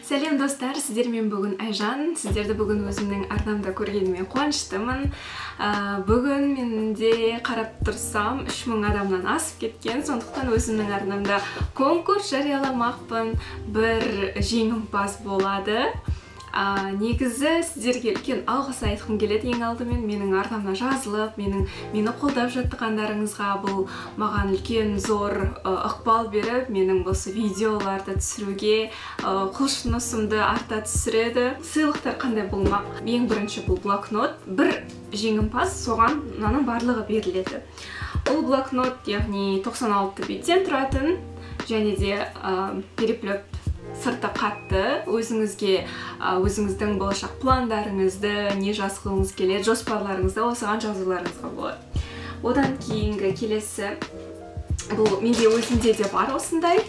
Сәлем достар, сіздермен бүгін Айжан. Сіздерді бүгін өзімнің арнамда көргеніме қуаныштымын. Бүгін менде қарап тұрсам 3000 адамнан асып кеткен. Сондықтан өзімнің арнамда конкурс жарияламақпын. Бір жеңімпаз болады. Негізі сіздерге үлкен алғыс айтқым келеді. Ең алдымен менің арнамда жазылып, мені қолдап жатқандарыңызға бұл маған үлкен зор ықпал беріп, менің осы видеоларды түсіруге құлшынысымды арта түсіреді. Сыйлықтар қандай болмақ? Ең бірінші бұл блокнот. Бір жеңімпаз, соған мынаның барлығы беріледі. Бұл блокнот, яғни 96 беттен тұратын, және де переплет сырты қатты, өзіңіздің болашақ пландарыңызды, не жазғыңыз келеді, жоспарларыңызды осыған жазуларыңызға болады. Одан кейінгі келесі, бұл менде өзімде де бар осындай.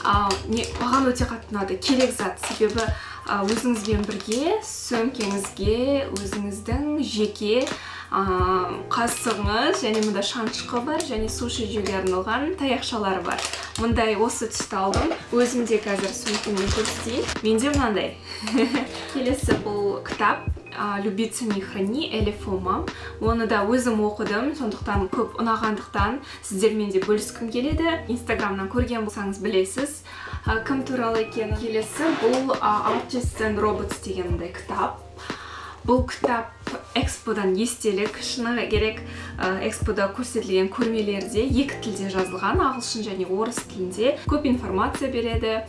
Маған өте қатты ұнады, керек зат, себебі өзіңізбен бірге сөмкеңізге өзіңіздің жеке қасығыңыз, және мұнда шанышқы бар, және суши жеуге арналған таяқшалар бар. Мұндай осы түсті алдым. Өзімде қазір сөмкемен көрсетейін. Менде мынандай. Келесі бұл кітап «Любиться не храни» Элиф Омам. Оны да өзім оқыдым, сондықтан көп ұнағандықтан сіздермен де бөліскім келеді. Инстаграмнан көрген болсаңыз білесіз, кім туралы екенін. Келесі бұл Artists and Robots дегенде кітап. Бұл кітап эксподан естелік, шыны керек, экспода көрсетілген көрмелерде екі тілде жазылған, ағылшын және орыс тілінде көп информация береді.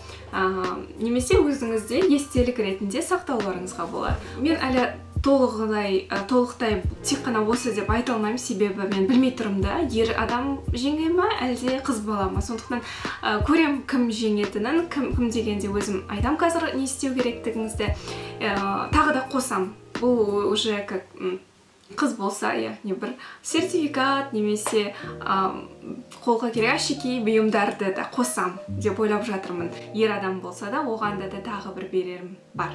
Немесе өзіңізде естелік ретінде сақтауларыңызға болады. Мен әлі толықтай тек қана осы деп айта алмаймын, себебі мен білмей тұрмын да, ер адам жеңе ма, әлде қыз бала ма. Сондықтан көрем кім жеңетінін, кім дегенде өзім айтам қазір не істеу керектігіңізді. Тағы да қосам. Бұл уже как қыз болса, яғни бір сертификат немесе қолға керек әшекей бұйымдарды да қосам деп ойлап жатырмын. Ер адам болса да, оған да тағы бір берерім бар.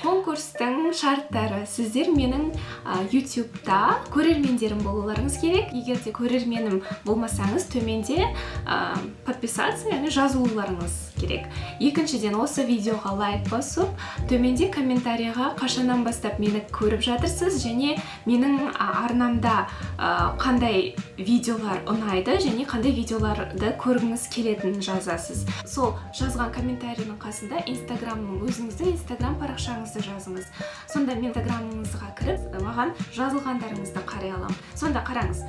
Конкурстың шарттары: сіздер менің YouTube-та көрермендерім болуларыңыз керек. Егер де көрерменім болмасаңыз, төменде подписаться, яғни жазылуларыңыз керек. Екіншіден, осы видеоға лайк басып, төменде комментарийға қашаннан бастап мені көріп жатырсыз, және менің арнамда қандай видеолар ұнайды, және қандай видеоларды көргіңіз келетінін жазасыз. Сол жазған комментарийдің қасында өзіңіздің инстаграм парақшаңызды жазыңыз. Сонда мен инстаграмыңызға кіріп, маған жазылғандарыңызды қарай аламын. Сонда қараңыз,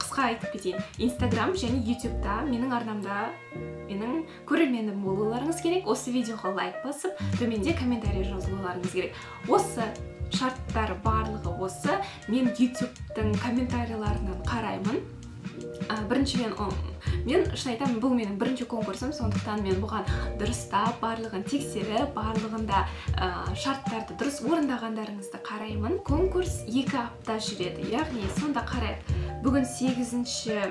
қысқа айтып кетейін. Инстаграм және ютубта менің арнамда менің көрерменім болуларыңыз керек. Осы видеоға лайк басып, төменде комментарий жазуларыңыз керек. Осы шарттар барлығы осы. Мен ютубтың комментарийларынан қараймын. Біріншіден, мен шын айтамын, бұл менің бірінші конкурсым, сондықтан мен бұған дұрыстап, барлығын тексеріп, барлығында шарттарды дұрыс орындағандарыңызды қараймын. Конкурс 2 апта жүреді, яғни сонда қарайық. Бүгін 8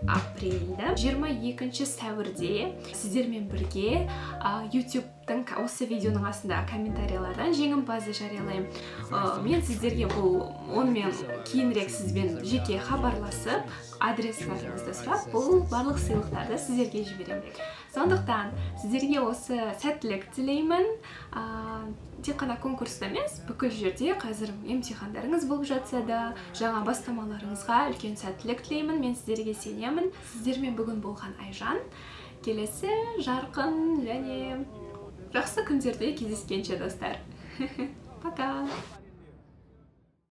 апрельді, 22 сәуірде сіздермен бірге YouTube-тың осы видеоның астында комментарийлардан жеңімпазды жариялаймын. Мен сіздерге онымен кейінірек сізбен жеке хабарласып, адрестарыңызды сұрап, бұл барлық сыйлықтарды сіздерге жіберемін. Сондықтан сіздерге осы сәттілік тілеймін. Тек қана конкурста емес, бүкіл жерде қазір емтихандарыңыз болып жатса да, жаңа бастамаларыңызға үлкен сәттілік тілеймін. Мен сіздерге сенемін. Сіздермен бүгін болған Айжан. Келесі жарқын және жақсы күндерде кездескенше достар. Пока!